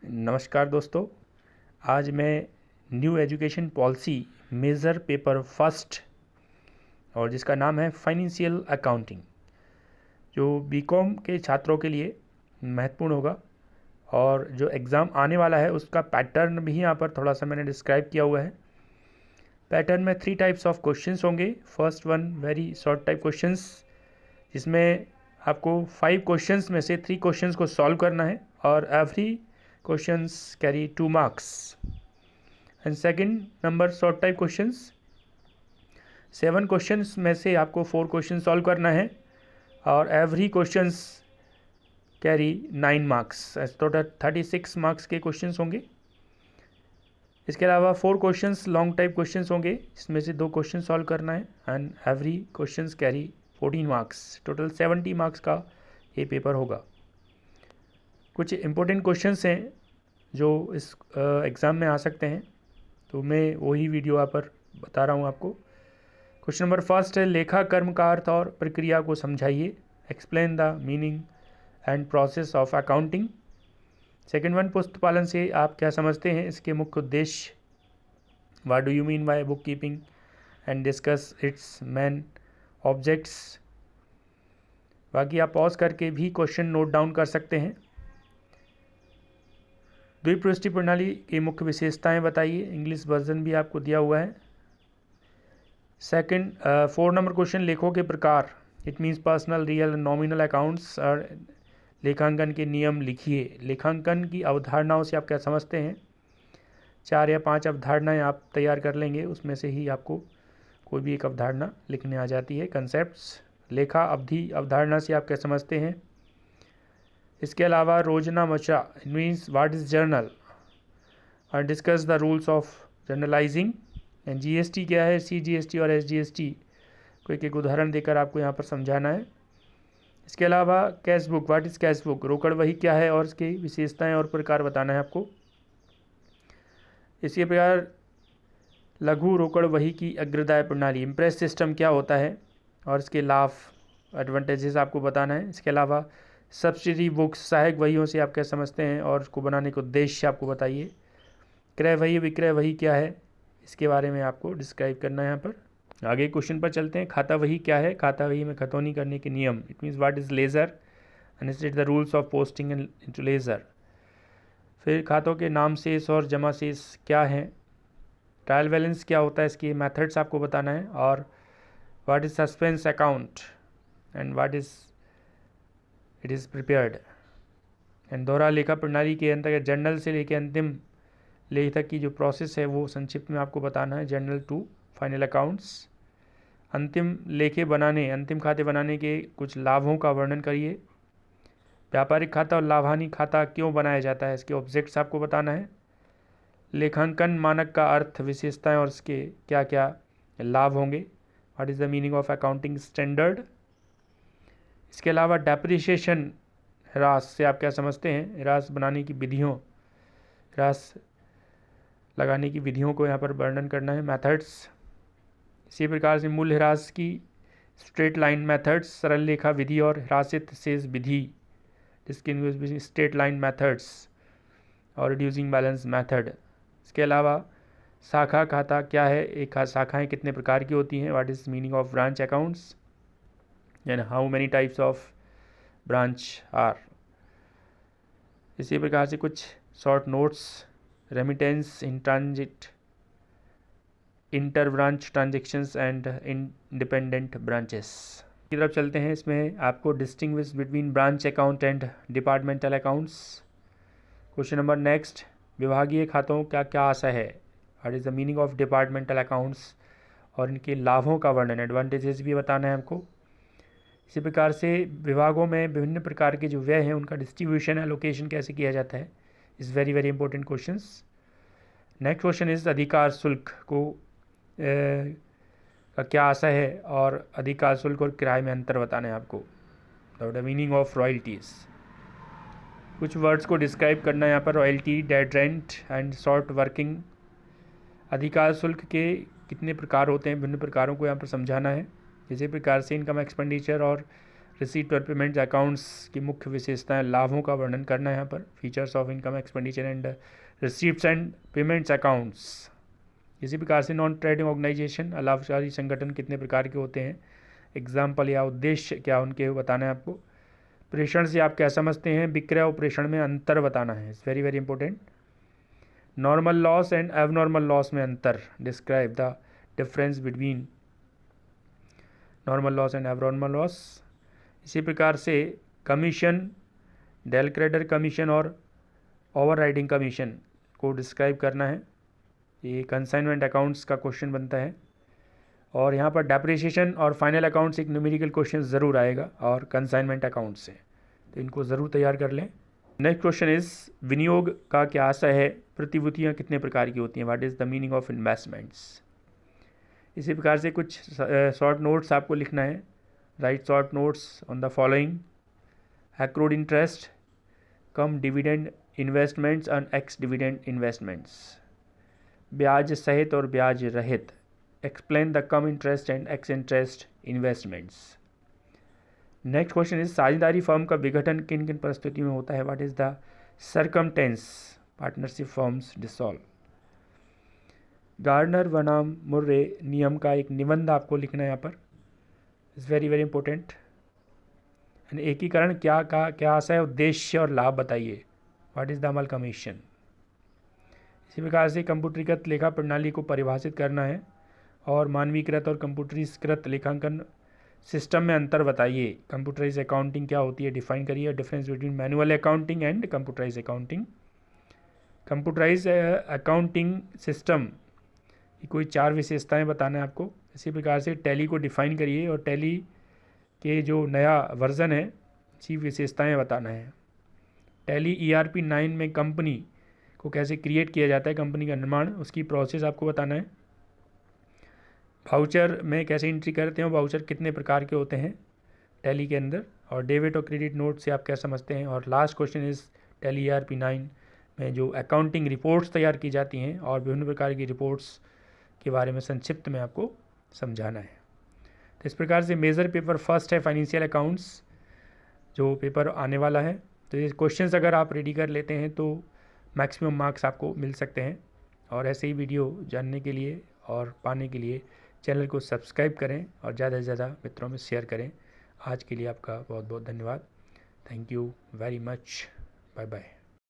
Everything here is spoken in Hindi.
नमस्कार दोस्तों। आज मैं new education policy major paper first और जिसका नाम है फाइनेंशियल अकाउंटिंग, जो बीकॉम के छात्रों के लिए महत्वपूर्ण होगा और जो एग्ज़ाम आने वाला है उसका पैटर्न भी यहाँ पर थोड़ा सा मैंने डिस्क्राइब किया हुआ है। पैटर्न में 3 टाइप्स ऑफ क्वेश्चंस होंगे। First one very short type questions, जिसमें आपको 5 क्वेश्चंस में से 3 क्वेश्चंस को सॉल्व करना है और every questions carry 2 marks. And second number short type questions, 7 questions में से आपको 4 क्वेश्चन सॉल्व करना है और every questions carry 9 marks. Total 36 marks के क्वेश्चंस होंगे। इसके अलावा 4 क्वेश्चंस लॉन्ग टाइप क्वेश्चंस होंगे, जिसमें से 2 क्वेश्चन सॉल्व करना है and every questions carry 14 marks. Total 70 marks का ये पेपर होगा। कुछ इम्पोर्टेंट क्वेश्चंस हैं जो इस एग्ज़ाम में आ सकते हैं, तो मैं वही वीडियो यहाँ पर बता रहा हूँ आपको। क्वेश्चन नंबर फर्स्ट है, लेखा कर्म का अर्थ और प्रक्रिया को समझाइए। Explain the meaning and process of accounting. Second one, पुस्तपालन से आप क्या समझते हैं, इसके मुख्य उद्देश्य। What do you mean by bookkeeping and discuss its main objects. बाकी आप पॉज करके भी क्वेश्चन नोट डाउन कर सकते हैं। द्विपृष्ठीय प्रणाली की मुख्य विशेषताएं बताइए। इंग्लिश वर्जन भी आपको दिया हुआ है। सेकंड 4 नंबर क्वेश्चन, लेखों के प्रकार। It means personal, real, nominal accounts और लेखांकन के नियम लिखिए। लेखांकन की अवधारणाओं से आप क्या समझते हैं। 4 या 5 अवधारणाएं आप तैयार कर लेंगे, उसमें से ही आपको कोई भी एक अवधारणा लिखने आ जाती है। कंसेप्ट्स, लेखा अवधि अवधारणा से आप क्या समझते हैं। इसके अलावा रोजना मचा, it means what is journal और discuss the rules of journalising. And GST क्या है, सीजीएसटी और एसजीएसटी को एक उदाहरण देकर आपको यहाँ पर समझाना है। इसके अलावा cash book, what is cash book, रोकड़ वही क्या है और इसकी विशेषताएं और प्रकार बताना है आपको। इसी प्रकार लघु रोकड़ वही की अग्रदाय प्रणाली, इम्प्रेस सिस्टम क्या होता है और इसके लाभ एडवांटेजेस आपको बताना है। इसके अलावा सब्सिडी बुक्स, सहायक वहियों से आप क्या समझते हैं और उसको बनाने का उद्देश्य आपको बताइए। क्रय वही, विक्रय वही क्या है, इसके बारे में आपको डिस्क्राइब करना है यहाँ पर। आगे क्वेश्चन पर चलते हैं। खाता वही क्या है, खाता वही में खतौनी करने के नियम। It means what is laser and state the rules of posting into laser. फिर खातों के नाम शेष और जमा शेष क्या है। ट्रायल बैलेंस क्या होता है, इसकी मेथड्स आपको बताना है। और what is suspense account and what is it is prepared. And दोहरा लेखा प्रणाली के अंतर्गत जर्नल से लेकर अंतिम लेख तक की जो प्रोसेस है वो संक्षिप्त में आपको बताना है। Journal to final accounts. अंतिम लेखे बनाने, अंतिम खाते बनाने के कुछ लाभों का वर्णन करिए। व्यापारिक खाता और लाभानी खाता क्यों बनाया जाता है, इसके ऑब्जेक्ट्स आपको बताना है। लेखांकन मानक का अर्थ, विशेषताएं और इसके क्या क्या लाभ होंगे। What is the meaning of accounting standard. इसके अलावा डेप्रिसिएशन, ह्रास से आप क्या समझते हैं, ह्रास बनाने की विधियों, ह्रास लगाने की विधियों को यहाँ पर वर्णन करना है। मेथड्स, इसी प्रकार से मूल्य ह्रास की स्ट्रेट लाइन मेथड्स, सरल लेखा विधि और ह्रासित शेष विधि, डिस्टिंग्विश स्ट्रेट लाइन मेथड्स और रिड्यूसिंग बैलेंस मेथड। इसके अलावा शाखा खाता क्या है, एक शाखाएं कितने प्रकार की होती हैं। What is meaning of branch accounts and how many types of branch are. इसी प्रकार से कुछ short notes, remittance, in transit, inter branch transactions and independent branches की तरफ चलते हैं। इसमें आपको distinguish between branch account and departmental accounts. Question number next, विभागीय खातों का क्या आशय है। What is the meaning of departmental accounts और इनके लाभों का वर्णन, एडवांटेजेस भी बताना है हमको। इसी प्रकार से विभागों में विभिन्न प्रकार के जो व्यय हैं उनका डिस्ट्रीब्यूशन, एलोकेशन कैसे किया जाता है, is very very important questions. Next question is अधिकार शुल्क को का क्या आशय है और अधिकार शुल्क और किराए में अंतर बताना है आपको। द मीनिंग ऑफ रॉयल्टीज़, कुछ वर्ड्स को डिस्क्राइब करना है यहाँ पर। Royalty, dead rent and short working. अधिकार शुल्क के कितने प्रकार होते हैं, विभिन्न प्रकारों को यहाँ पर समझाना है। इसी प्रकार से इनकम एक्सपेंडिचर और रिसीट और पेमेंट्स अकाउंट्स की मुख्य विशेषताएं, लाभों का वर्णन करना है यहाँ पर, features of income expenditure and receipts and payments accounts. इसी प्रकार से नॉन ट्रेडिंग ऑर्गेनाइजेशन, अलाभकारी संगठन कितने प्रकार के होते हैं, एग्जाम्पल या उद्देश्य क्या उनके बताना है आपको। प्रेषण से आप क्या समझते हैं, विक्रय और प्रेषण में अंतर बताना है, it's very very important. Normal loss and abnormal loss में अंतर, describe the difference between normal loss and abnormal loss. इसी प्रकार से कमीशन, डेल क्रेडिटर कमीशन और ओवरराइडिंग कमीशन को डिस्क्राइब करना है, ये कंसाइनमेंट अकाउंट्स का क्वेश्चन बनता है। और यहाँ पर डेप्रिसिएशन और फाइनल अकाउंट्स एक न्यूमेरिकल क्वेश्चन ज़रूर आएगा और कंसाइनमेंट अकाउंट से, तो इनको ज़रूर तैयार कर लें। नेक्स्ट क्वेश्चन इज विनियोग का क्या आशय है, प्रतिभूतियाँ कितने प्रकार की होती हैं, what is the meaning of investments. इसी प्रकार से कुछ शॉर्ट नोट्स आपको लिखना है, write short notes on the following, accrued interest, cum dividend investments and ex dividend investments, ब्याज सहित और ब्याज रहित, explain the cum interest and ex interest investments. Next question is साझेदारी फर्म का विघटन किन किन परिस्थितियों में होता है, what is the circumstances partnership firms dissolve. Gardner बनाम मुर्रे नियम का एक निबंध आपको लिखना है यहाँ पर, इज़ वेरी वेरी इंपॉर्टेंट। एकीकरण क्या आशय, उद्देश्य और लाभ बताइए, व्हाट इज़ द अमलकमीशन। इसी प्रकार से कंप्यूटरीकृत लेखा प्रणाली को परिभाषित करना है और मानवीकृत और कंप्यूटरीकृत लेखांकन सिस्टम में अंतर बताइए, कंप्यूटराइज अकाउंटिंग क्या होती है डिफाइन करिए, difference between manual accounting and computerise accounting. Computerise accounting system की कोई 4 विशेषताएं बताना है आपको। इसी प्रकार से टैली को डिफाइन करिए और टैली के जो नया वर्जन है इसकी विशेषताएं बताना है। टैली ERP 9 में कंपनी को कैसे क्रिएट किया जाता है, कंपनी का निर्माण, उसकी प्रोसेस आपको बताना है। वाउचर में कैसे एंट्री करते हैं, वाउचर कितने प्रकार के होते हैं टैली के अंदर, और डेबिट और क्रेडिट नोट से आप क्या समझते हैं। और last question is tally ERP 9 में जो अकाउंटिंग रिपोर्ट्स तैयार की जाती हैं और विभिन्न प्रकार की रिपोर्ट्स के बारे में संक्षिप्त में आपको समझाना है। तो इस प्रकार से मेजर पेपर फर्स्ट है फाइनेंशियल अकाउंट्स जो पेपर आने वाला है। तो ये क्वेश्चंस अगर आप रेडी कर लेते हैं तो मैक्सिमम मार्क्स आपको मिल सकते हैं। और ऐसे ही वीडियो जानने के लिए और पाने के लिए चैनल को सब्सक्राइब करें और ज़्यादा से ज़्यादा मित्रों में शेयर करें। आज के लिए आपका बहुत बहुत धन्यवाद। Thank you very much. Bye bye.